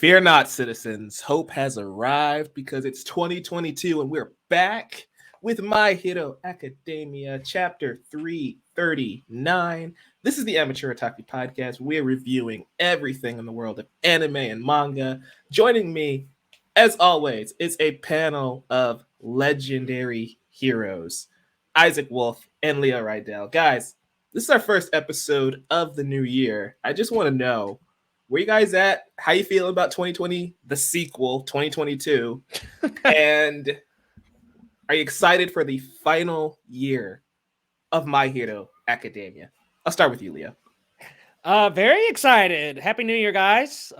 Fear not, citizens. Hope has arrived because it's 2022 and we're back with My Hero Academia, Chapter 339. This is the Amateur Otaku Podcast. We're reviewing everything in the world of anime and manga. Joining me, as always, is a panel of legendary heroes, Isaac Wolf and Leo Rydel. Guys, this is our first episode of the new year. I just want to know, where you guys at? How you feeling about 2020, the sequel, 2022? And are you excited for the final year of My Hero Academia? I'll start with you, Leo. Very excited. Happy New Year, guys.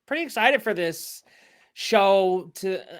Pretty excited for this show.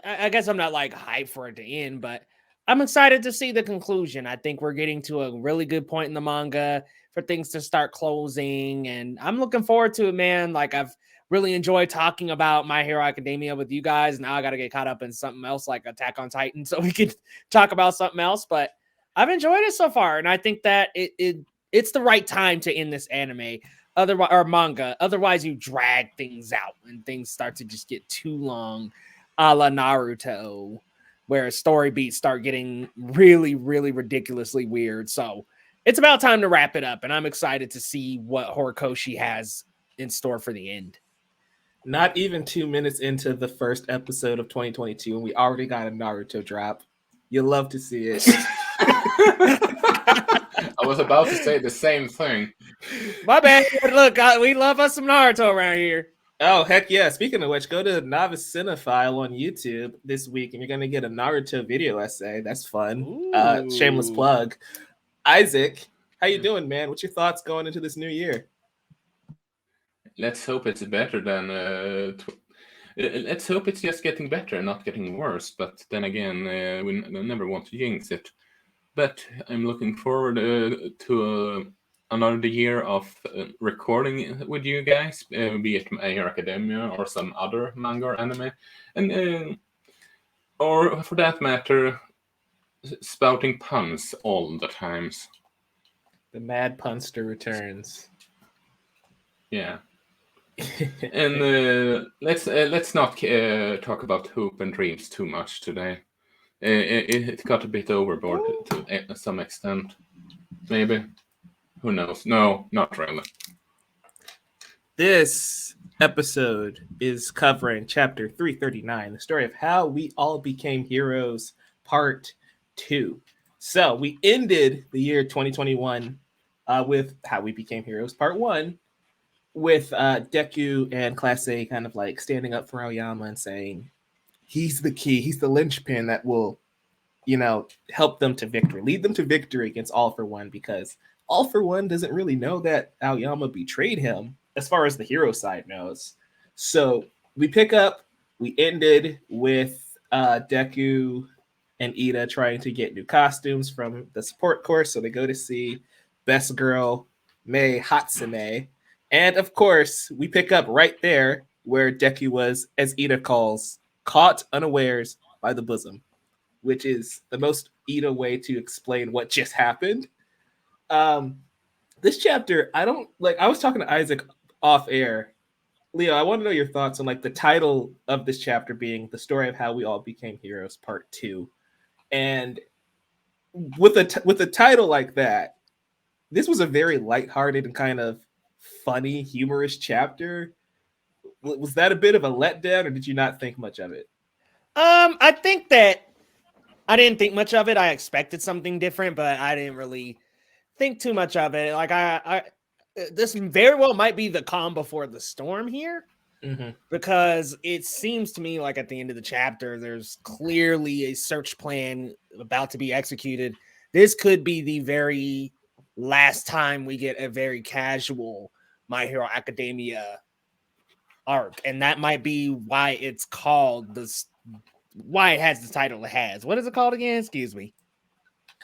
I guess I'm not like hyped for it to end, but I'm excited to see the conclusion. I think we're getting to a really good point in the manga for things to start closing, and I'm looking forward to it, man. Like, I've really enjoyed talking about My Hero Academia with you guys. Now I got to get caught up in something else like Attack on Titan so we can talk about something else, but I've enjoyed it so far, and I think that it's the right time to end this anime or manga. Otherwise, you drag things out and things start to just get too long, a la Naruto, where story beats start getting really, really ridiculously weird. So it's about time to wrap it up, and I'm excited to see what Horikoshi has in store for the end. Not even 2 minutes into the first episode of 2022, and we already got a Naruto drop. You'll love to see it. I was about to say the same thing. My bad. Look, we love us some Naruto around here. Oh, heck yeah. Speaking of which, go to Novice Cinephile on YouTube this week, and you're going to get a Naruto video essay. That's fun. Shameless plug. Isaac, how you doing, man? What's your thoughts going into this new year? Let's hope it's better than... let's hope it's just getting better and not getting worse. But then again, we never want to jinx it. But I'm looking forward to another year of recording with you guys, be it My Hero Academia or some other manga or anime, and or for that matter, spouting puns all the times. The Mad Punster returns. Yeah. And let's not talk about hope and dreams too much today. It got a bit overboard to some extent. Maybe. Who knows? No, not really. This episode is covering Chapter 339, the story of how we all became heroes, Part 2. So we ended the year 2021 with How We Became Heroes, Part 1, with Deku and Class A kind of like standing up for Aoyama and saying, he's the key, he's the linchpin that will, help them to victory, lead them to victory against All For One, because All For One doesn't really know that Aoyama betrayed him as far as the hero side knows. So we ended with Deku and Ida trying to get new costumes from the support course. So they go to see Best Girl Mei Hatsune. And of course, we pick up right there where Deku was, as Ida calls, caught unawares by the bosom, which is the most Ida way to explain what just happened. This chapter, I was talking to Isaac off air. Leo, I want to know your thoughts on like the title of this chapter being The Story of How We All Became Heroes, Part 2. And with a title like that, this was a very lighthearted and kind of funny, humorous chapter. Was that a bit of a letdown, or did you not think much of it? I think that I didn't think much of it. I expected something different, but I didn't really think too much of it. Like this very well might be the calm before the storm here, because it seems to me like at the end of the chapter, there's clearly a search plan about to be executed. This could be the very last time we get a very casual My Hero Academia arc, and that might be why it's called this. Why it has the title it has. What is it called again? Excuse me.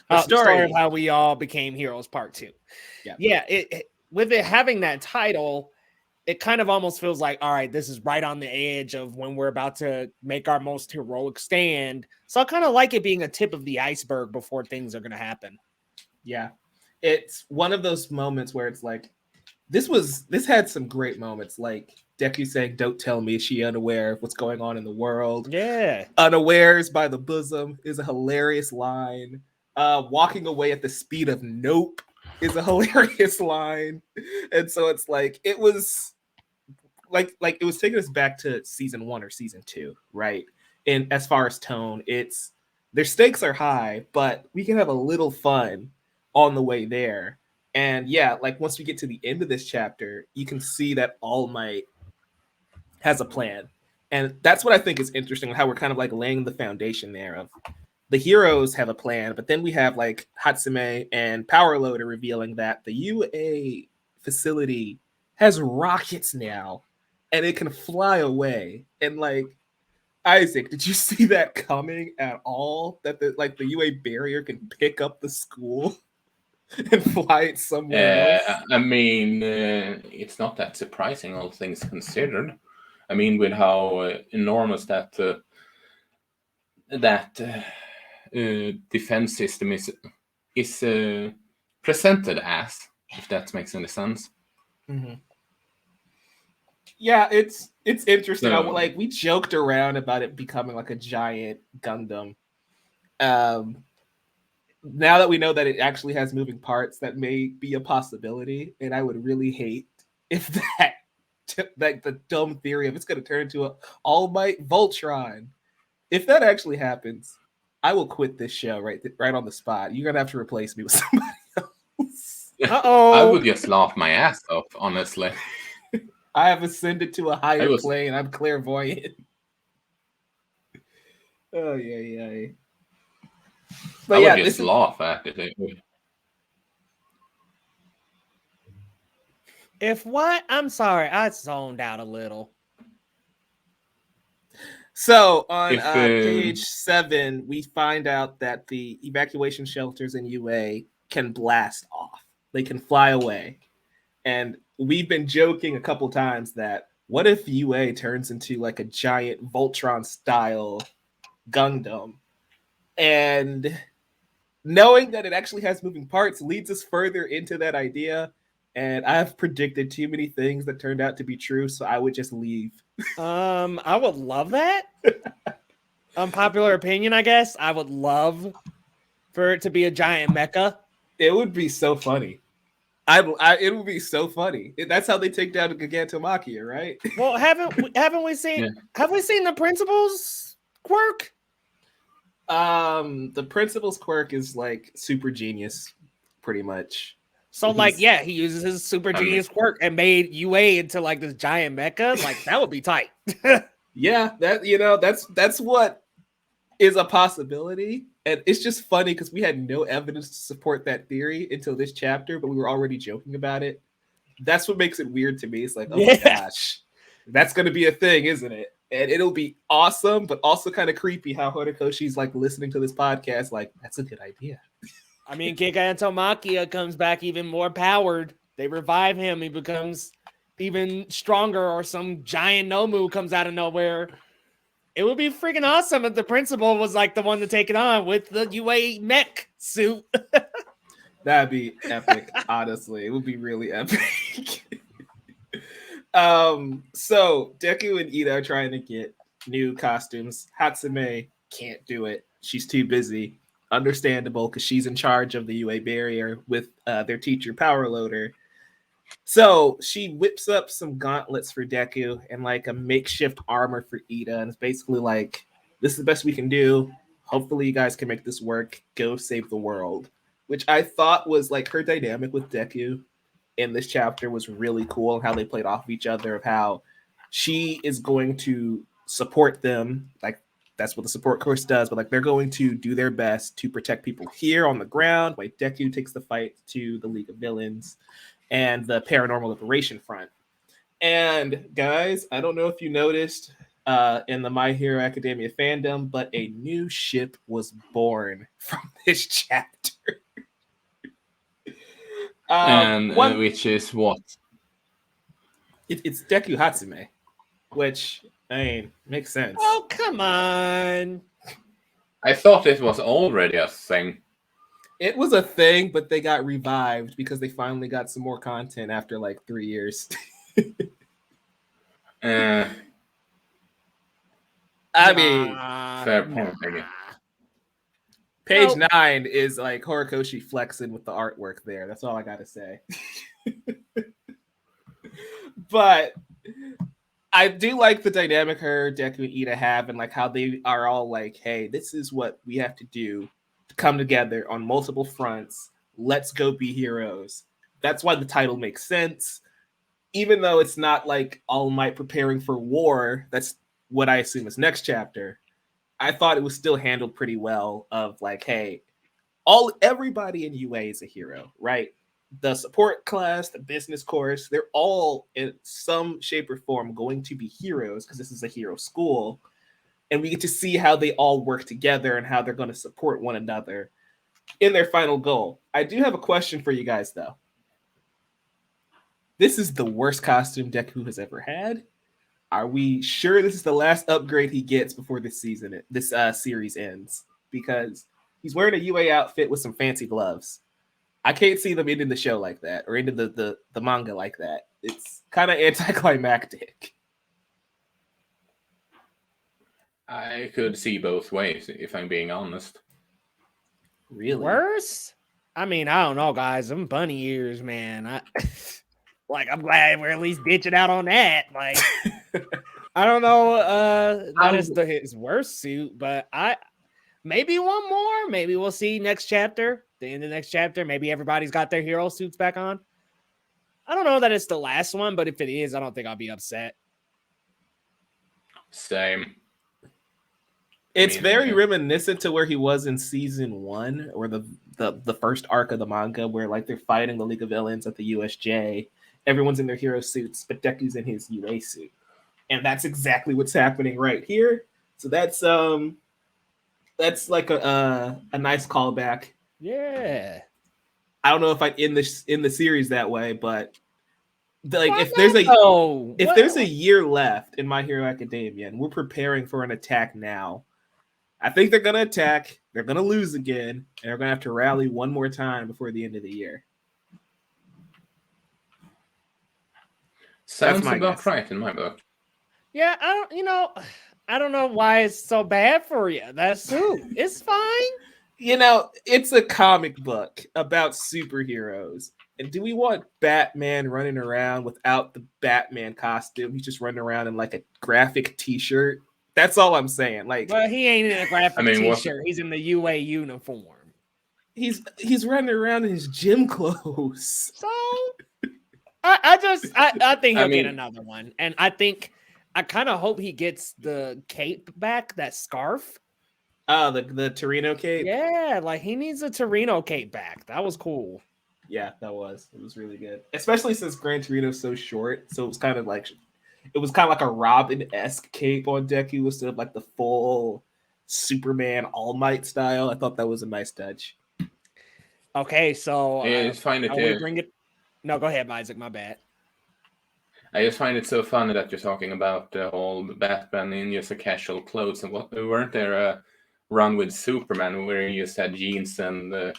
The story of How We All Became Heroes, Part 2. Yeah. With it having that title, it kind of almost feels like, all right, this is right on the edge of when we're about to make our most heroic stand. So I kind of like it being a tip of the iceberg before things are going to happen. Yeah. It's one of those moments where it's like, this had some great moments. Like Deku saying, "Don't tell me," is she unaware of what's going on in the world? Yeah. Unawares by the bosom is a hilarious line. Walking away at the speed of nope is a hilarious line. And so it's like it was like it was taking us back to season 1 or season 2, right? And as far as tone, it's their stakes are high, but we can have a little fun on the way there. And yeah, like once we get to the end of this chapter, you can see that All Might has a plan. And that's what I think is interesting, how we're kind of like laying the foundation there of the heroes have a plan, but then we have like Hatsume and Power Loader revealing that the UA facility has rockets now and it can fly away. And like, Isaac, did you see that coming at all? That the UA barrier can pick up the school and fly it somewhere else? I mean, it's not that surprising, all things considered. I mean, with how enormous that defense system is presented as, if that makes any sense. Mm-hmm. Yeah, it's interesting. No. Like we joked around about it becoming like a giant Gundam. Now that we know that it actually has moving parts, that may be a possibility, and I would really hate if that like the dumb theory of it's going to turn into a All Might Voltron. If that actually happens, I will quit this show right on the spot. You're gonna have to replace me with somebody else. I would just laugh my ass off, honestly. I have ascended to a higher plane. I'm clairvoyant. Oh yeah. But I would just laugh at it. If what? I'm sorry, I zoned out a little. So on page 7, we find out that the evacuation shelters in UA can blast off. They can fly away. And we've been joking a couple times that what if UA turns into like a giant Voltron style Gundam? And knowing that it actually has moving parts leads us further into that idea. And I've predicted too many things that turned out to be true, so I would just leave. I would love that. Unpopular opinion, I guess. I would love for it to be a giant mecha. It would be so funny. It would be so funny. That's how they take down the Gigantomachia, right? Well, haven't we seen? Yeah. Have we seen the principal's quirk? The principal's quirk is like super genius, pretty much. So like, yeah, he uses his super genius quirk and made UA into like this giant mecha. Like that would be tight. Yeah, that's what is a possibility. And it's just funny because we had no evidence to support that theory until this chapter, but we were already joking about it. That's what makes it weird to me. It's like, oh my gosh, that's going to be a thing, isn't it? And it'll be awesome, but also kind of creepy how Horikoshi's like listening to this podcast. Like, that's a good idea. I mean, Gigantomachia comes back even more powered. They revive him. He becomes even stronger, or some giant Nomu comes out of nowhere. It would be freaking awesome if the principal was like the one to take it on with the UA mech suit. That'd be epic, honestly. It would be really epic. So Deku and Ida are trying to get new costumes. Hatsume can't do it. She's too busy. Understandable, because she's in charge of the UA barrier with their teacher Power Loader. So she whips up some gauntlets for Deku and like a makeshift armor for Ida, and it's basically like, this is the best we can do. Hopefully you guys can make this work. Go save the world. Which I thought was like her dynamic with Deku in this chapter was really cool, how they played off of each other, of how she is going to support them, like that's what the support course does, but like they're going to do their best to protect people here on the ground, while Deku takes the fight to the League of Villains and the Paranormal Liberation Front. And guys, I don't know if you noticed in the My Hero Academia fandom, but a new ship was born from this chapter. Which is what? It's Deku Hatsume, which, I mean, makes sense. Oh, come on. I thought it was already a thing. It was a thing, but they got revived because they finally got some more content after like 3 years. Uh, I mean, fair point, I guess. page 9 is like Horikoshi flexing with the artwork there. That's all I gotta say. But I do like the dynamic her, Deku, and Ida have, and like how they are all like, hey, this is what we have to do to come together on multiple fronts. Let's go be heroes. That's why the title makes sense. Even though it's not like All Might preparing for war, that's what I assume is next chapter. I thought it was still handled pretty well of like, hey, everybody in UA is a hero, right? The support class, the business course, they're all in some shape or form going to be heroes because this is a hero school. And we get to see how they all work together and how they're going to support one another in their final goal. I do have a question for you guys, though. This is the worst costume Deku has ever had. Are we sure this is the last upgrade he gets before this series ends? Because he's wearing a UA outfit with some fancy gloves. I can't see them ending the show like that or into the manga like that. It's kind of anticlimactic. I could see both ways, if I'm being honest. Really? Worse? I mean, I don't know, guys. Them bunny ears, man. I'm glad we're at least ditching out on that. Like, I don't know. That is his worst suit, but maybe one more. Maybe we'll see next chapter. The end of the next chapter. Maybe everybody's got their hero suits back on. I don't know that it's the last one, but if it is, I don't think I'll be upset. Same. It's very reminiscent to where he was in season 1 or the first arc of the manga where like they're fighting the League of Villains at the USJ. Everyone's in their hero suits, but Deku's in his UA suit. And that's exactly what's happening right here. So that's like a nice callback. Yeah. I don't know if I'd end the series that way, but if there's a year left in My Hero Academia and we're preparing for an attack now, I think they're gonna attack, they're gonna lose again, and they're gonna have to rally one more time before the end of the year. Sounds about right in my book. Yeah, I don't know why it's so bad for you. That suit, it's fine. It's a comic book about superheroes. And do we want Batman running around without the Batman costume? He's just running around in like a graphic t-shirt. That's all I'm saying. Like, well, he ain't in a graphic t-shirt. He's in the UA uniform. He's running around in his gym clothes. So I think he'll get another one. And I kind of hope he gets the cape back, that scarf. The Torino cape? Yeah, like he needs a Torino cape back. That was cool. Yeah, it was really good. Especially since Gran Torino's so short. So it was kind of like a Robin-esque cape on Deku instead of like the full Superman All Might style. I thought that was a nice touch. Okay, so I just find it bring it. No, go ahead, Isaac. My bad. I just find it so funny that you're talking about the whole Batman in just a casual clothes. And weren't there a run with Superman where he just had jeans and the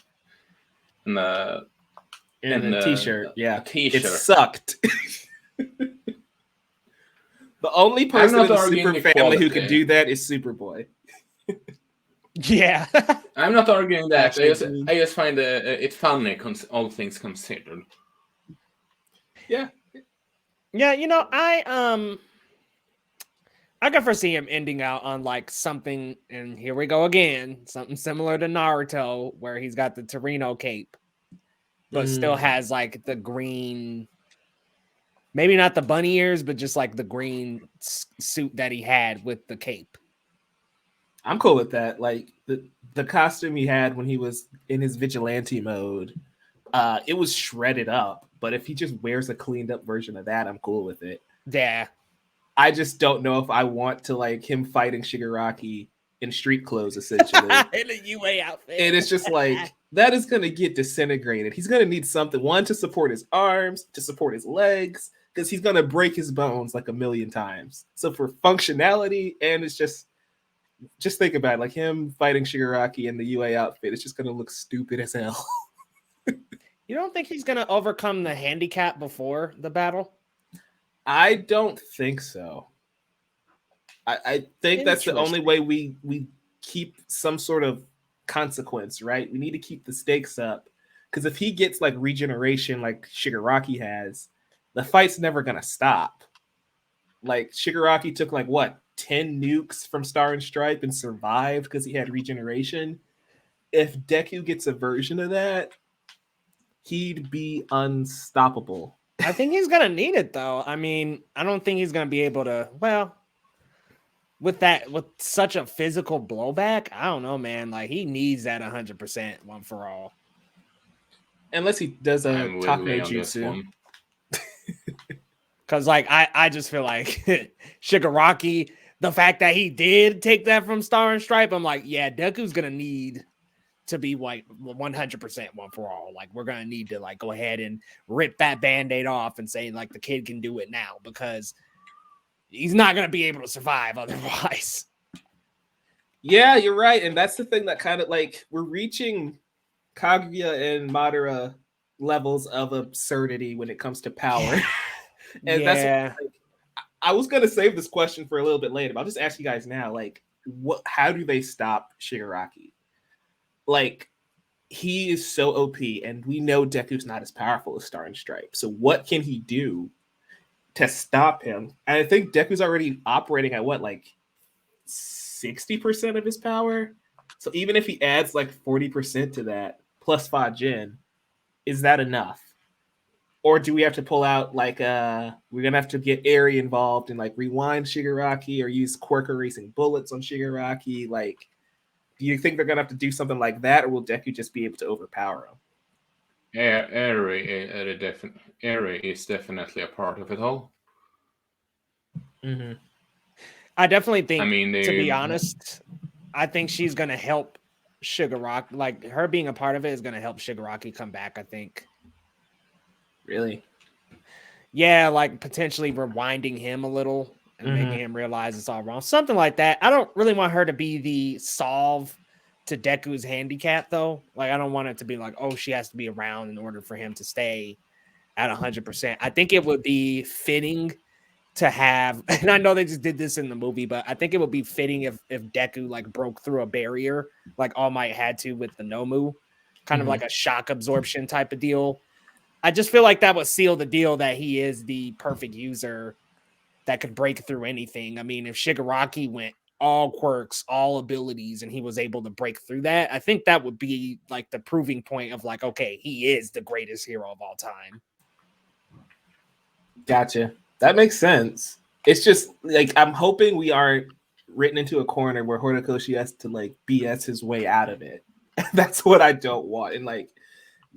t-shirt? Yeah, t-shirt. It sucked. The only person in the Super family who can do that is Superboy. Yeah. I'm not arguing that. I just find it funny, all things considered. Yeah. Yeah, I can foresee him ending out on like something, and here we go again, something similar to Naruto, where he's got the Torino cape, but still has like the green, maybe not the bunny ears, but just like the green suit that he had with the cape. I'm cool with that. Like the costume he had when he was in his vigilante mode, it was shredded up. But if he just wears a cleaned up version of that, I'm cool with it. Yeah. I just don't know if I want to like him fighting Shigaraki in street clothes, essentially. In a UA outfit. And it's just like, that is going to get disintegrated. He's going to need something, one, to support his arms, to support his legs, because he's going to break his bones like a million times. So for functionality, and it's just think about it, like him fighting Shigaraki in the UA outfit, it's just going to look stupid as hell. You don't think he's going to overcome the handicap before the battle? I don't think so. I think that's the only way we keep some sort of consequence, right? We need to keep the stakes up. Because if he gets like regeneration like Shigaraki has, the fight's never gonna stop. Like Shigaraki took like what 10 nukes from Star and Stripe and survived because he had regeneration. If Deku gets a version of that, he'd be unstoppable. I think he's gonna need it though. I mean, I don't think he's gonna be able to. Well, with such a physical blowback, I don't know, man. Like he needs that 100% one for all. Unless he does a top no on this jutsu. one. Because like I just feel like Shigaraki, the fact that he did take that from Star and Stripe, I'm like, yeah, Deku's gonna need to be like 100% one for all. Like we're gonna need to like go ahead and rip that band-aid off and say like the kid can do it now because he's not gonna be able to survive otherwise. Yeah, you're right, and that's the thing that kind of like we're reaching Kaguya and Madara levels of absurdity when it comes to power. And that's what, like, I was gonna save this question for a little bit later, but I'll just ask you guys now, like, how do they stop Shigaraki? Like, he is so OP, and we know Deku's not as powerful as Star and Stripe. So what can he do to stop him? And I think Deku's already operating at what, like 60% of his power? So even if he adds like 40% to that, plus 5 gen, is that enough? Or do we have to pull out like we're gonna have to get Eri involved and like rewind Shigaraki or use Quirk erasing bullets on Shigaraki? Like, do you think they're gonna have to do something like that, or will Deku just be able to overpower him? Yeah, Eri is definitely a part of it all. Mm-hmm. I definitely think, to be honest, I think she's gonna help Shigaraki. Like her being a part of it is gonna help Shigaraki come back. I think. Really? Yeah, like potentially rewinding him a little and making him realize it's all wrong. Something like that. I don't really want her to be the solve to Deku's handicap, though. Like, I don't want it to be like, oh, she has to be around in order for him to stay at 100%. I think it would be fitting to have, and I know they just did this in the movie, but I think it would be fitting if Deku like broke through a barrier, like All Might had to with the Nomu, kind of like a shock absorption type of deal. I just feel like that would seal the deal that he is the perfect user that could break through anything. I mean, if Shigaraki went all quirks, all abilities, and he was able to break through that, I think that would be like the proving point of like, okay, he is the greatest hero of all time. Gotcha. That makes sense. It's just like I'm hoping we aren't written into a corner where Horikoshi has to like BS his way out of it. That's what I don't want. And like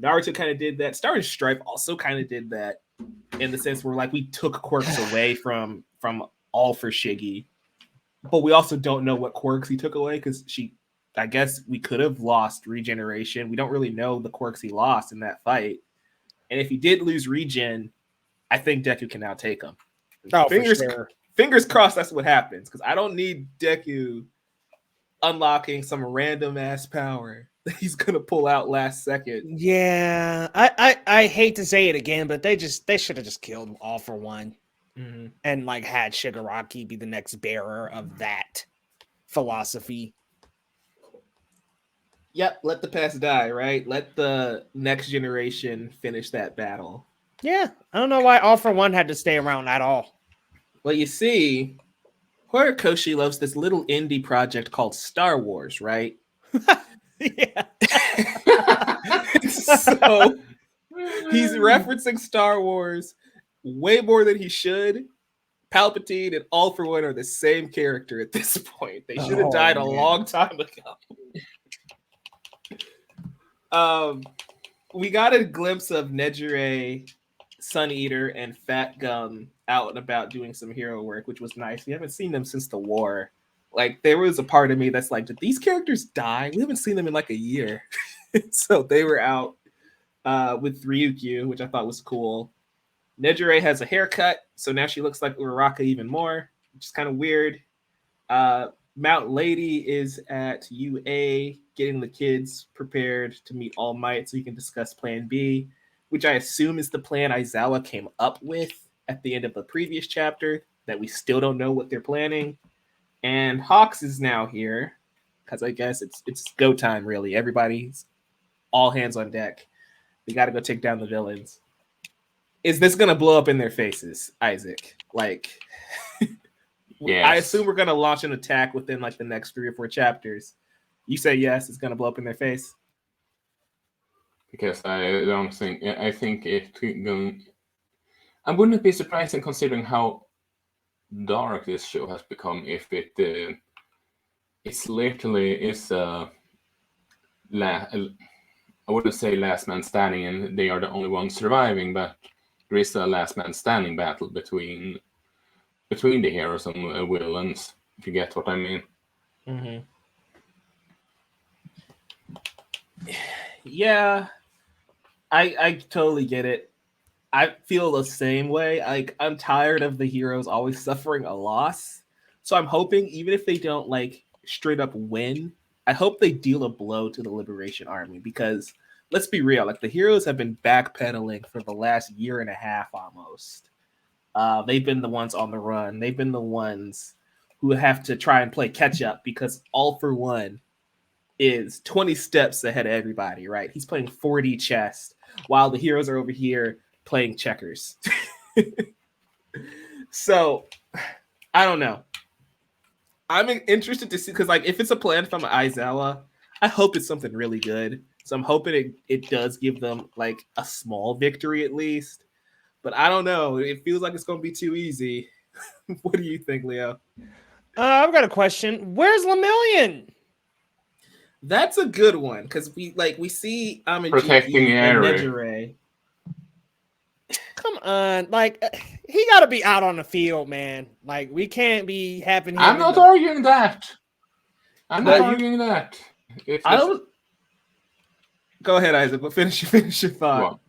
Naruto kind of did that. Star and Stripe also kind of did that in the sense where like we took quirks away from all for Shiggy, but we also don't know what quirks he took away because I guess we could have lost regeneration. We don't really know the quirks he lost in that fight. And if he did lose regen, I think Deku can now take him. Oh, fingers crossed that's what happens because I don't need Deku unlocking some random ass power that he's gonna pull out last second. Yeah, I hate to say it again, but they should have just killed All for One and like had Shigaraki be the next bearer of that philosophy. Yep, let the past die, right? Let the next generation finish that battle. Yeah, I don't know why All for One had to stay around at all. Well, you see, Horikoshi loves this little indie project called Star Wars, right? Yeah. So he's referencing Star Wars way more than he should. Palpatine and All for One are the same character at this point. They should have died a long time ago. We got a glimpse of Nejire, Sun Eater, and Fat Gum out and about doing some hero work, which was nice. We haven't seen them since the war. Like, there was a part of me that's like, did these characters die? We haven't seen them in like a year. So they were out with Ryukyu, which I thought was cool. Nejire has a haircut, so now she looks like Uraraka even more, which is kind of weird. Mount Lady is at UA getting the kids prepared to meet All Might so he can discuss Plan B, which I assume is the plan Aizawa came up with at the end of the previous chapter that we still don't know what they're planning. And Hawks is now here because I guess it's go time, really. Everybody's all hands on deck. We got to go take down the villains. Is this going to blow up in their faces, Isaac? Like, Yes. I assume we're going to launch an attack within like the next 3 or 4 chapters. You say yes, it's going to blow up in their face? Because I think it going. I wouldn't be surprised in considering how dark this show has become if it's literally I wouldn't say last man standing and they are the only ones surviving, but there is a last man standing battle between the heroes and villains, if you get what I mean. Mm-hmm. Yeah, I totally get it. I feel the same way. Like, I'm tired of the heroes always suffering a loss. So I'm hoping, even if they don't like straight up win, I hope they deal a blow to the Liberation Army, because let's be real, like the heroes have been backpedaling for the last year and a half almost. They've been the ones on the run. They've been the ones who have to try and play catch up, because All for One is 20 steps ahead of everybody, right? He's playing 40 chess while the heroes are over here playing checkers. So I don't know. I'm interested to see, because like if it's a plan from Aizawa, I hope it's something really good. So I'm hoping it does give them like a small victory at least. But I don't know. It feels like it's going to be too easy. What do you think, Leo? I've got a question. Where's Lemillion? That's a good one, because we see Protecting Amajiki and Eri. Nejire. Come on, like he got to be out on the field, man. Like we can't be having him. I'm not arguing that. I'm No, not arguing that. I don't. Go ahead, Isaac. But finish your thought. Well,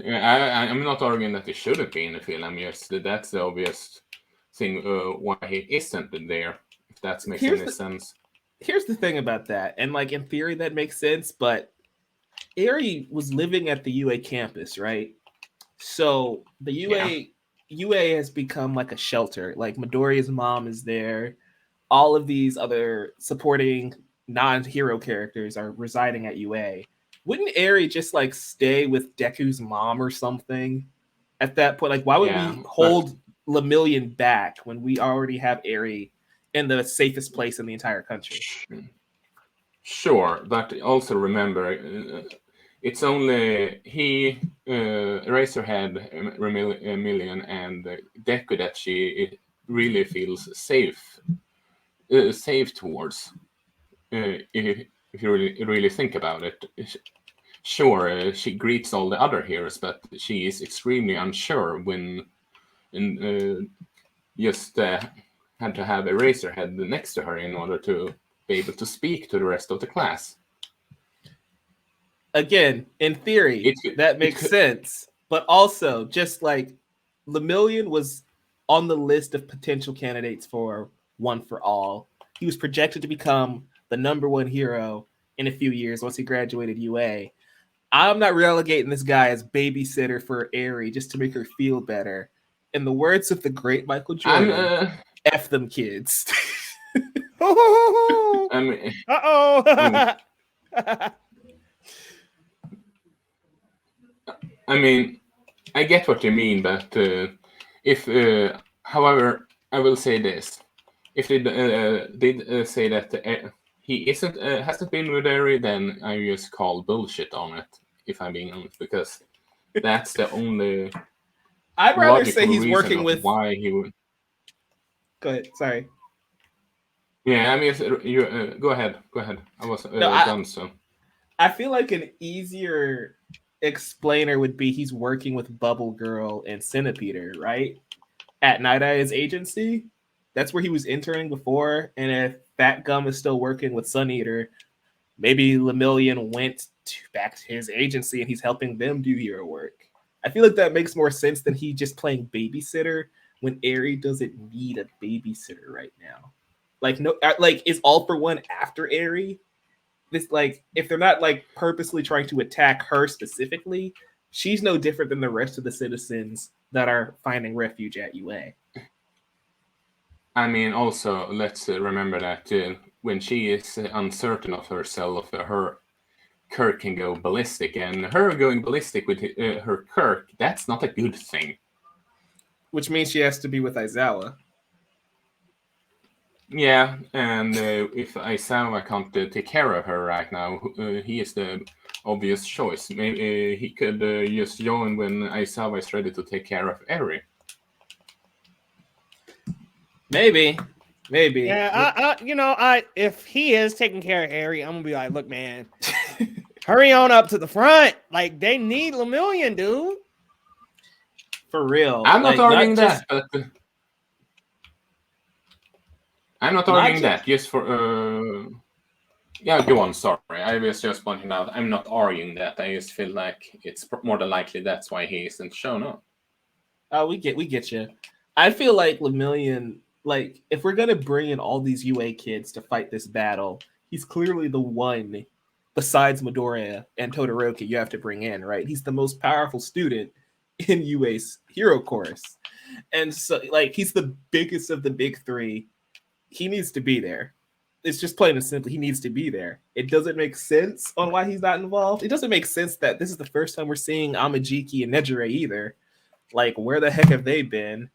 yeah, I'm not arguing that he shouldn't be in the film. Yes, that's the obvious thing why he isn't there. If that makes any sense. Here's the thing about that, and like in theory that makes sense, but Eri was living at the UA campus, right? So the UA has become like a shelter. Like Midoriya's mom is there. All of these other supporting non-hero characters are residing at UA. Wouldn't Eri just like stay with Deku's mom or something at that point? Like, why would we hold Lemillion back when we already have Eri in the safest place in the entire country? Sure, but also remember, it's only he, Eraserhead, Lemillion, and Deku that she really feels safe towards. If you really think about it, sure, she greets all the other heroes, but she is extremely unsure when just had to have Eraserhead next to her in order to be able to speak to the rest of the class. Again, in theory, that makes sense. But also, just like Lemillion was on the list of potential candidates for One for All. He was projected to become the #1 hero in a few years once he graduated UA. I'm not relegating this guy as babysitter for Eri just to make her feel better. In the words of the great Michael Jordan, F them kids. I mean, I mean, I get what you mean, but however, I will say this: if they did say that he hasn't been with Eri, then I just call bullshit on it. If I'm being honest, because that's the only. I'd rather say he's working with. Why he would. Go ahead. Sorry. Yeah, I mean, you go ahead. Go ahead. I was done. So. I feel like an easier explainer would be he's working with Bubble Girl and Centipeder, right? At Night Eye's agency. That's where he was interning before. And if Fat Gum is still working with Sun Eater, maybe Lemillion went back to his agency and he's helping them do hero work. I feel like that makes more sense than he just playing babysitter when Eri doesn't need a babysitter right now. Like, no, like, is All for One after Eri? This, like, if they're not like purposely trying to attack her specifically, she's no different than the rest of the citizens that are finding refuge at UA. I mean, also, let's remember that when she is uncertain of herself, her Kirk can go ballistic, and her going ballistic with her Kirk, that's not a good thing. Which means she has to be with Aizawa. Yeah, and if Aizawa can't take care of her right now, he is the obvious choice. Maybe he could just join when Aizawa is ready to take care of Eri. Maybe. Yeah, if he is taking care of Harry, I'm gonna be like, look, man, hurry on up to the front. Like, they need Lemillion, dude. For real. I'm not arguing just, that, but I'm not arguing that. Just for yeah, go on. Sorry, I was just pointing out. I'm not arguing that. I just feel like it's more than likely that's why he isn't shown up. Oh, we get you. I feel like Lemillion, like, if we're gonna bring in all these UA kids to fight this battle, he's clearly the one, besides Midoriya and Todoroki, you have to bring in, right? He's the most powerful student in UA's hero course, and so, like, he's the biggest of the big three. He needs to be there. It's just plain and simple. He needs to be there. It doesn't make sense on why he's not involved. It doesn't make sense that this is the first time we're seeing Amajiki and Nejire either. Like, where the heck have they been?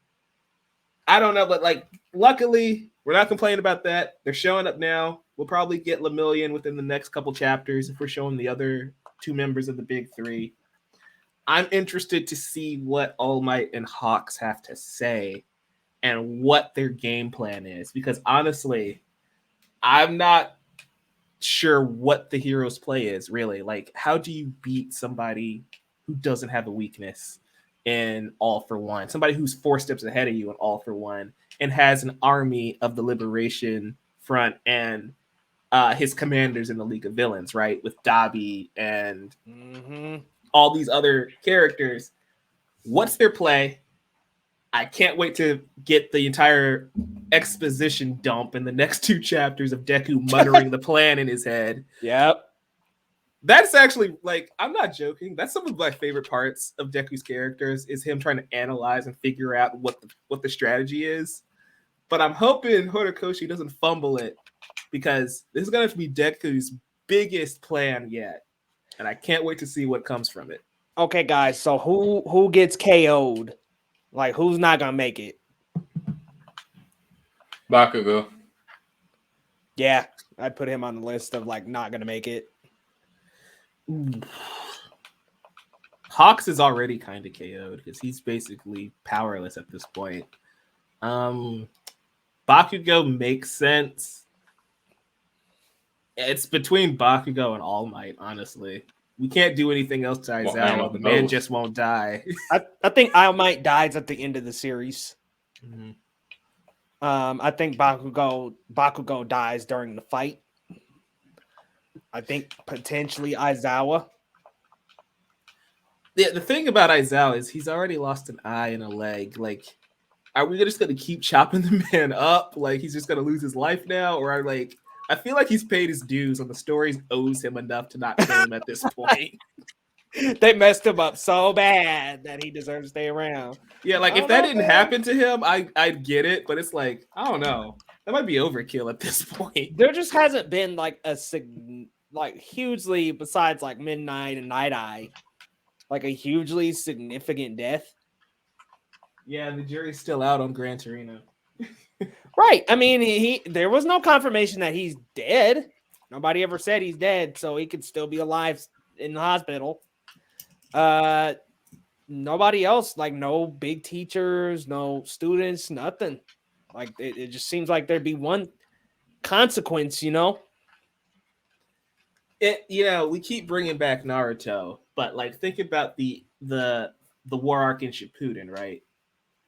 I don't know, but, like, luckily, we're not complaining about that. They're showing up now. We'll probably get Lemillion within the next couple chapters if we're showing the other two members of the big three. I'm interested to see what All Might and Hawks have to say and what their game plan is, because honestly, I'm not sure what the hero's play is, really. Like, how do you beat somebody who doesn't have a weakness in All for One? Somebody who's 4 steps ahead of you in All for One and has an army of the Liberation Front and his commanders in the League of Villains, right? With Dabi and all these other characters. What's their play? I can't wait to get the entire exposition dump in the next 2 chapters of Deku muttering the plan in his head. Yep. That's actually, like, I'm not joking. That's some of my favorite parts of Deku's characters is him trying to analyze and figure out what the strategy is. But I'm hoping Horikoshi doesn't fumble it, because this is going to be Deku's biggest plan yet. And I can't wait to see what comes from it. Okay, guys. So who gets KO'd? Like, who's not gonna make it? Bakugo. Yeah, I'd put him on the list of, like, not gonna make it. Hawks is already kind of KO'd because he's basically powerless at this point. Bakugo makes sense. It's between Bakugo and All Might, honestly. We can't do anything else to Aizawa. The man just won't die. I think All Might dies at the end of the series. Mm-hmm. I think Bakugo dies during the fight. I think potentially Aizawa. The thing about Aizawa is he's already lost an eye and a leg. Like, are we just going to keep chopping the man up? Like, he's just going to lose his life now? Or are, like, I feel like he's paid his dues and the stories owes him enough to not kill him at this point. They messed him up so bad that he deserves to stay around. Yeah, like, if that didn't happen to him, I'd get it. But it's like, I don't know. That might be overkill at this point. There just hasn't been, like, hugely, besides, like, Midnight and Night Eye, like, a hugely significant death. Yeah, the jury's still out on Gran Torino. Right. I mean, there was no confirmation that he's dead. Nobody ever said he's dead, so he could still be alive in the hospital. Nobody else, like, no big teachers, no students, nothing. Like, it just seems like there'd be one consequence, you know? We keep bringing back Naruto, but, like, think about the war arc in Shippuden, right?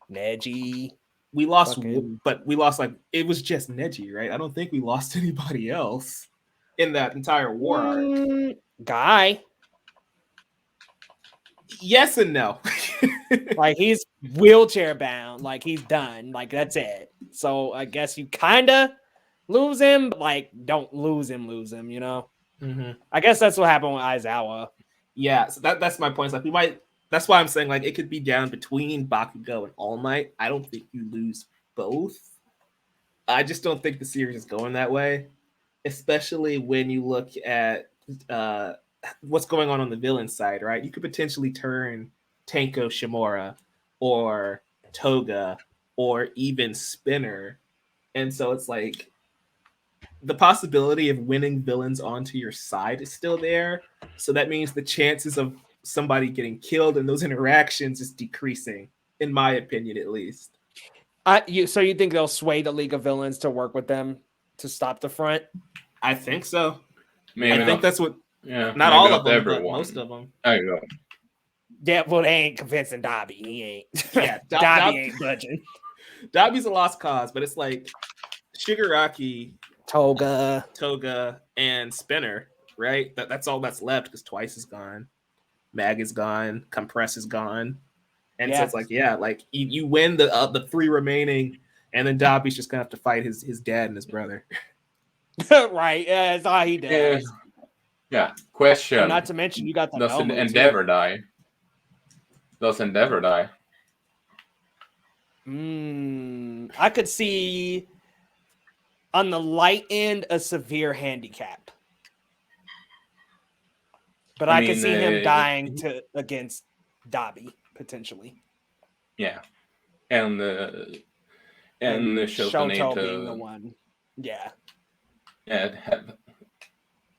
Neji. We lost, but we lost, like, it was just Neji, right? I don't think we lost anybody else in that entire war arc. Guy. Yes and no. Like, he's wheelchair bound. Like, he's done. Like, that's it. So I guess you kind of lose him, but, like, don't lose him, you know? Mm-hmm. I guess that's what happened with Aizawa. Yeah, so that's my point. It's like, we might That's why I'm saying like it could be down between Bakugo and All Might. I don't think you lose both. I just don't think the series is going that way, especially when you look at what's going on the villain side, right? You could potentially turn Tenko Shimura or Toga or even Spinner. And so it's like the possibility of winning villains onto your side is still there. So that means the chances of somebody getting killed in those interactions is decreasing, in my opinion, at least. So you think they'll sway the League of Villains to work with them to stop the front? I think so. Maybe I think that's what. Yeah, not all of them, everyone. But most of them. I know. Yeah, well, they ain't convincing Dobby. He ain't. Yeah, Dobby ain't budging. Dobby's a lost cause, but it's like Shigaraki, Toga, and Spinner, right? That's all that's left because Twice is gone, Mag is gone, Compress is gone, and so it's like you win the three remaining, and then Dobby's just gonna have to fight his dad and his brother. Right? Yeah, that's all he does. Yeah. Question. And not to mention, you got the Does Endeavor die? Does Endeavor die? I could see on the light end a severe handicap, but I could see him dying against Dobby potentially. Yeah, and Shoto being the one. Yeah.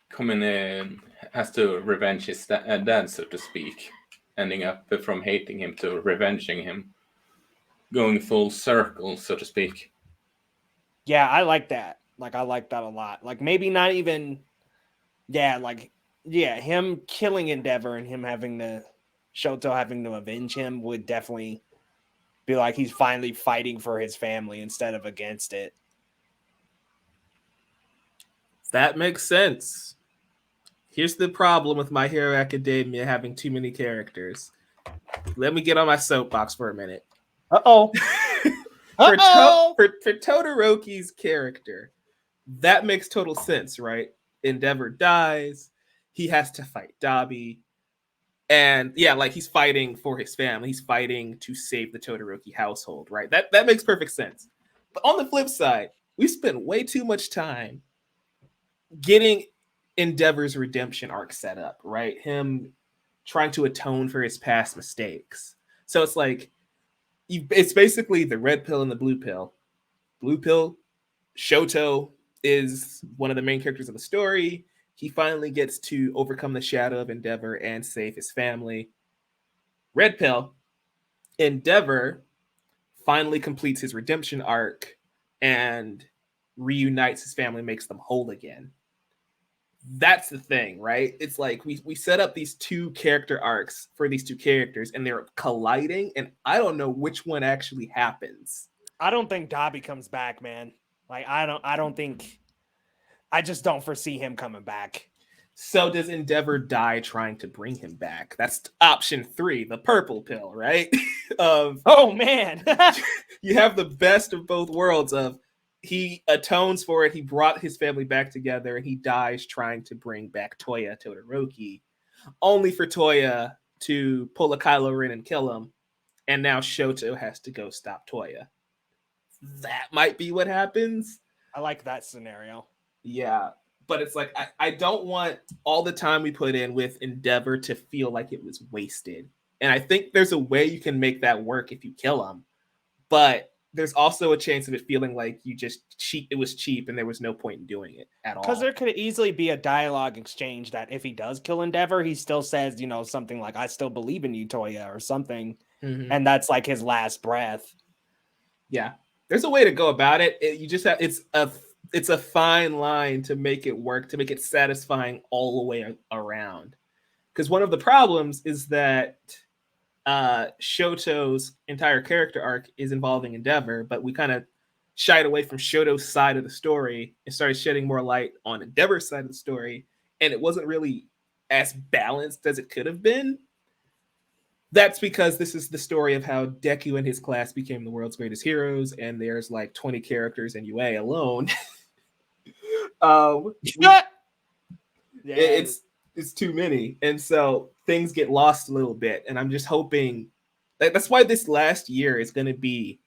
Coming in has to revenge his dad, so to speak, ending up from hating him to revenging him, going full circle, so to speak. Yeah, I like that. Like, I like that a lot. Like, maybe not even, him killing Endeavor and him Shoto having to avenge him would definitely be like he's finally fighting for his family instead of against it. That makes sense. Here's the problem with My Hero Academia having too many characters. Let me get on my soapbox for a minute. Uh-oh. For Todoroki's character, that makes total sense, right? Endeavor dies. He has to fight Dobby. And he's fighting for his family. He's fighting to save the Todoroki household, right? That makes perfect sense. But on the flip side, we spent way too much time getting Endeavor's redemption arc set up, right? Him trying to atone for his past mistakes. So it's like, it's basically the red pill and the blue pill. Blue pill, Shoto is one of the main characters of the story. He finally gets to overcome the shadow of Endeavor and save his family. Red pill, Endeavor finally completes his redemption arc and reunites his family, makes them whole again. That's the thing, right? It's like we set up these two character arcs for these two characters and they're colliding, and I don't know which one actually happens. I don't think Dobby comes back, man. Like, I just don't foresee him coming back. So does Endeavor die trying to bring him back? That's option 3, the purple pill, right? Oh man. You have the best of both worlds of he atones for it, he brought his family back together, and he dies trying to bring back Toya Todoroki, only for Toya to pull a Kylo Ren and kill him, and now Shoto has to go stop Toya. That might be what happens. I like that scenario. Yeah, but it's like I don't want all the time we put in with Endeavor to feel like it was wasted. And I think there's a way you can make that work if you kill him, but there's also a chance of it feeling like you just cheap. It was cheap, and there was no point in doing it at all. Because there could easily be a dialogue exchange that if he does kill Endeavor, he still says, something like, "I still believe in you, Toya," or something, and that's like his last breath. Yeah, there's a way to go about it. You just have it's a fine line to make it work, to make it satisfying all the way around. Because one of the problems is that Shoto's entire character arc is involving Endeavor, but we kind of shied away from Shoto's side of the story and started shedding more light on Endeavor's side of the story, and it wasn't really as balanced as it could have been. That's because this is the story of how Deku and his class became the world's greatest heroes, and there's like 20 characters in UA alone. it's too many, and so things get lost a little bit. And I'm just hoping that's why this last year is going to be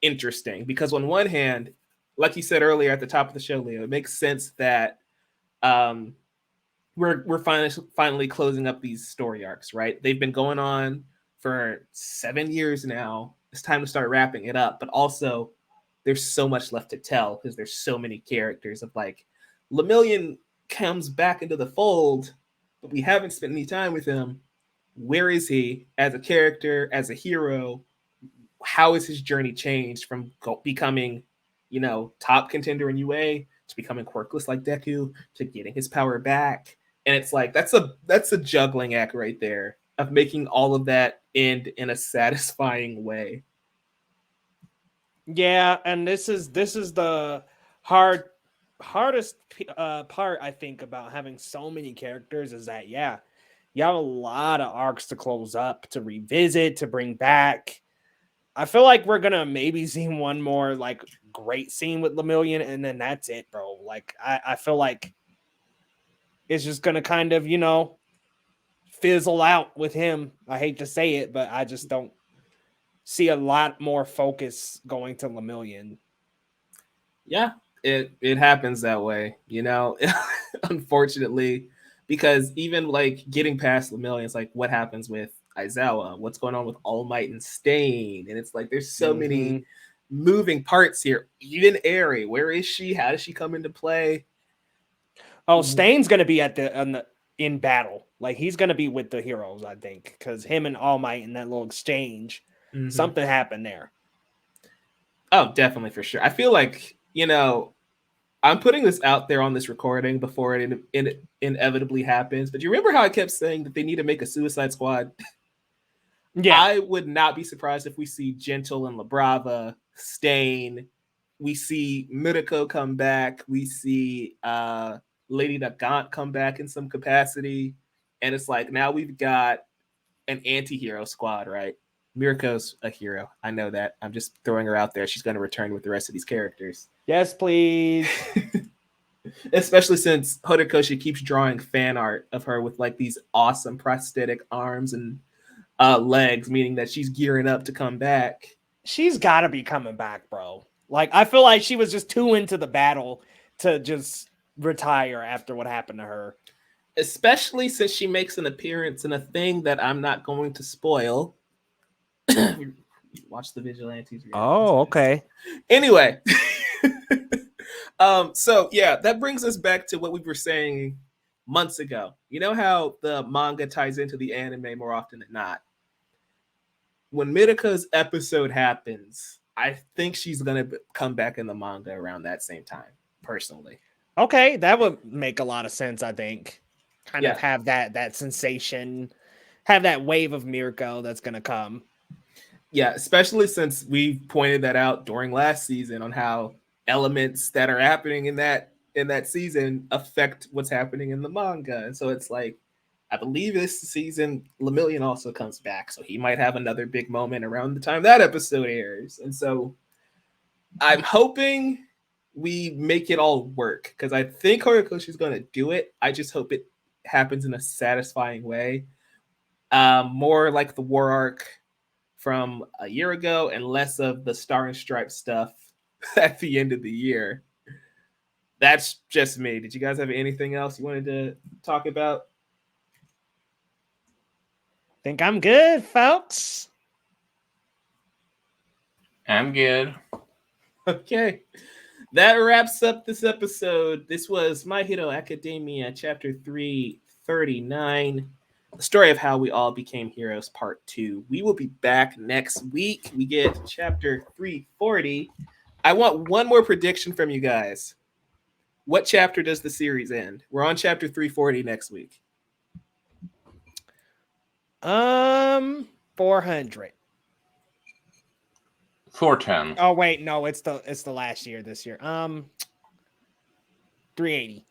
interesting, because on one hand, like you said earlier at the top of the show, Leo, it makes sense that um, we're finally closing up these story arcs, right? They've been going on for 7 years now. It's time to start wrapping it up, but also there's so much left to tell because there's so many characters. Of like, Lemillion comes back into the fold, but we haven't spent any time with him. Where is he as a character, as a hero? How has his journey changed from becoming, top contender in UA to becoming quirkless like Deku to getting his power back? And it's like that's a juggling act right there of making all of that end in a satisfying way. Yeah, and this is the hardest part, I think, about having so many characters, is that you have a lot of arcs to close up, to revisit, to bring back. I feel like we're gonna maybe see one more like great scene with Lemillion, and then that's it, bro. Like I feel like it's just gonna kind of, fizzle out with him. I hate to say it, but I just don't see a lot more focus going to Lemillion. Yeah, it happens that way, unfortunately, because even like getting past Lemillion, it's like, what happens with Aizawa? What's going on with All Might and Stain? And it's like there's so many moving parts here. Even Eri, where is she? How does she come into play? Oh, Stain's gonna be in battle. Like, he's gonna be with the heroes, I think, because him and All Might in that little exchange, something happened there. Oh, definitely, for sure. I feel like, I'm putting this out there on this recording before it inevitably happens. But you remember how I kept saying that they need to make a Suicide Squad? Yeah. I would not be surprised if we see Gentle and Labrava, Stain. We see Mitoko come back. We see Lady Nagant come back in some capacity. And it's like, now we've got an anti-hero squad, right? Mirko's a hero. I know that. I'm just throwing her out there. She's going to return with the rest of these characters. Yes, please. Especially since Horikoshi keeps drawing fan art of her with like these awesome prosthetic arms and legs, meaning that she's gearing up to come back. She's got to be coming back, bro. Like, I feel like she was just too into the battle to just retire after what happened to her. Especially since she makes an appearance in a thing that I'm not going to spoil. Watch the Vigilantes. Oh, okay. Anyway. So yeah, that brings us back to what we were saying months ago. You know how the manga ties into the anime more often than not? When Mitoko's episode happens, I think she's going to come back in the manga around that same time, personally. Okay, that would make a lot of sense, I think. Kind of have that sensation, have that wave of Mirko that's going to come. Yeah, especially since we pointed that out during last season on how elements that are happening in that season affect what's happening in the manga. And so it's like, I believe this season Lemillion also comes back, so he might have another big moment around the time that episode airs. And so I'm hoping we make it all work, because I think Horikoshi's going to do it. I just hope it happens in a satisfying way. More like the war arc from a year ago and less of the Star and Stripes stuff at the end of the year. That's just me. Did you guys have anything else you wanted to talk about? Think I'm good, folks. I'm good. Okay. That wraps up this episode. This was My Hero Academia, Chapter 339. The story of how we all became heroes, part 2. We will be back next week. We get chapter 340. I want one more prediction from you guys. What chapter does the series end? We're on chapter 340 next week. 400. 410. Oh wait, no, it's the last year this year. 380.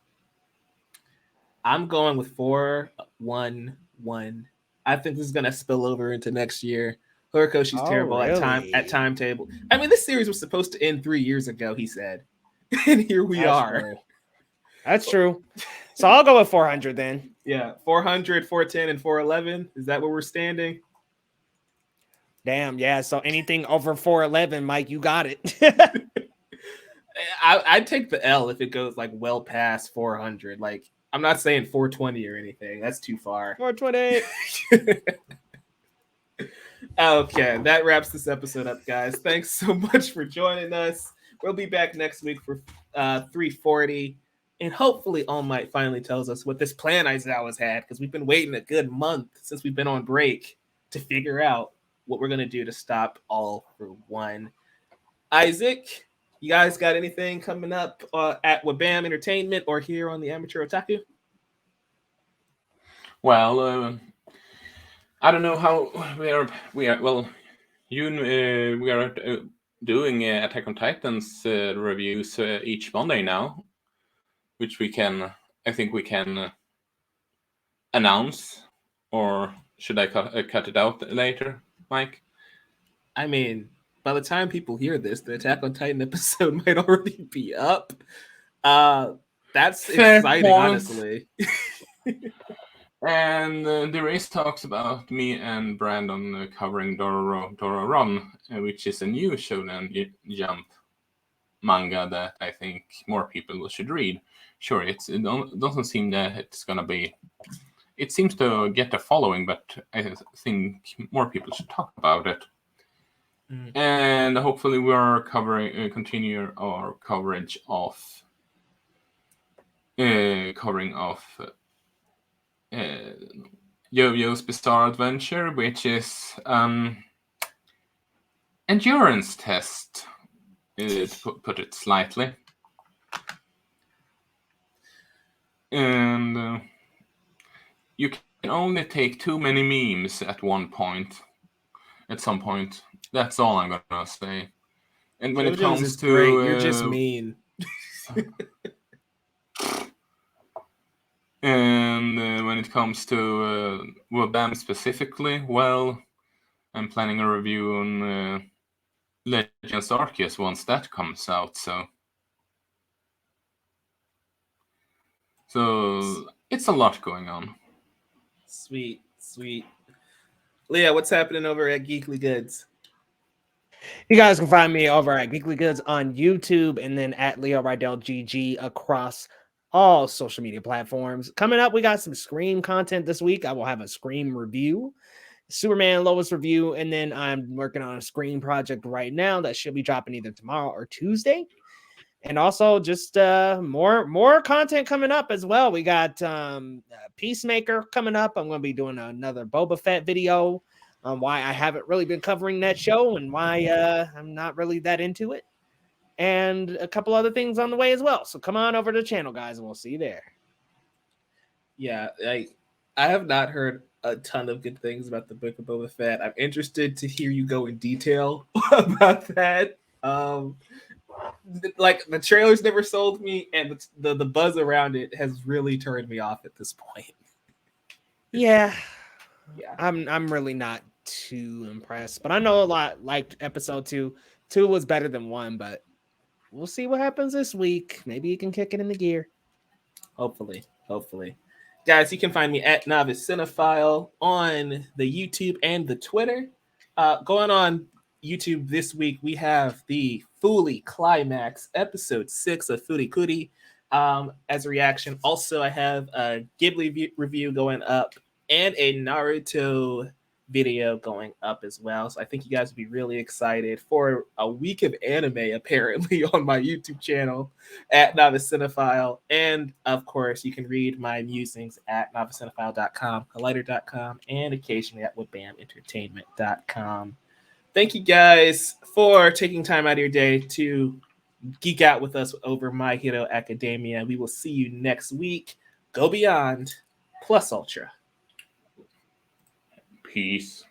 I'm going with 411. I think this is gonna spill over into next year. Horikoshi's terrible at timetable. I mean, this series was supposed to end 3 years ago, he said. And here we are. True. That's true. So I'll go with 400 then. Yeah, 400, 410, and 411. Is that where we're standing? Damn, yeah. So anything over 411, Mike, you got it. I'd take the L if it goes like well past 400. Like, I'm not saying 420 or anything. That's too far. 420. Okay, that wraps this episode up, guys. Thanks so much for joining us. We'll be back next week for 340. And hopefully All Might finally tells us what this plan Aizawa's had, because we've been waiting a good month since we've been on break to figure out what we're going to do to stop All for One. Isaac, you guys got anything coming up at Wabam Entertainment or here on the Amateur Otaku? Well, I don't know how we are. Well, we are doing Attack on Titans reviews each Monday now, which I think we can announce, or should I cut it out later, Mike? I mean, by the time people hear this, the Attack on Titan episode might already be up. That's Fair exciting, point. honestly. And there is talks about me and Brandon covering Doro Run, which is a new Shonen Jump manga that I think more people should read. Sure, it doesn't seem that it's gonna be. It seems to get a following, but I think more people should talk about it. And hopefully we are continue our coverage of Yo-Yo's Bizarre Adventure, which is endurance test, to put it slightly. And you can only take too many memes at some point. That's all I'm gonna say. And when JoJo's it comes is to great. You're just mean. And when it comes to Wabam specifically, well, I'm planning a review on Legends Arceus once that comes out. So it's a lot going on. Sweet. Leah, what's happening over at Geekly Goods? You guys can find me over at Geekly Goods on YouTube and then at Leo Rydel GG across all social media platforms. Coming up, we got some Scream content this week. I will have a Scream review, Superman Lois review, and then I'm working on a Scream project right now that should be dropping either tomorrow or Tuesday. And also just more content coming up as well. We got Peacemaker coming up. I'm going to be doing another Boba Fett video on why I haven't really been covering that show and why I'm not really that into it. And a couple other things on the way as well. So come on over to the channel, guys, and we'll see you there. Yeah, I have not heard a ton of good things about the Book of Boba Fett. I'm interested to hear you go in detail about that. Like, the trailers never sold me, and the buzz around it has really turned me off at this point. Yeah. I'm really not too impressed, but I know a lot liked episode 2. 2 was better than 1, but we'll see what happens this week. Maybe you can kick it into gear. Hopefully. Guys, you can find me at Novice Cinephile on the YouTube and the Twitter. Going on YouTube this week, we have the Fooly Climax, episode 6 of Furikuri as a reaction. Also, I have a Ghibli review going up and a Naruto video going up as well. So I think you guys would be really excited for a week of anime, apparently, on my YouTube channel at Novice Cinephile. And of course, you can read my musings at novicecinephile.com, collider.com, and occasionally at wabaменtertainment.com. Thank you guys for taking time out of your day to geek out with us over My Hero Academia. We will see you next week. Go Beyond, plus Ultra. Peace.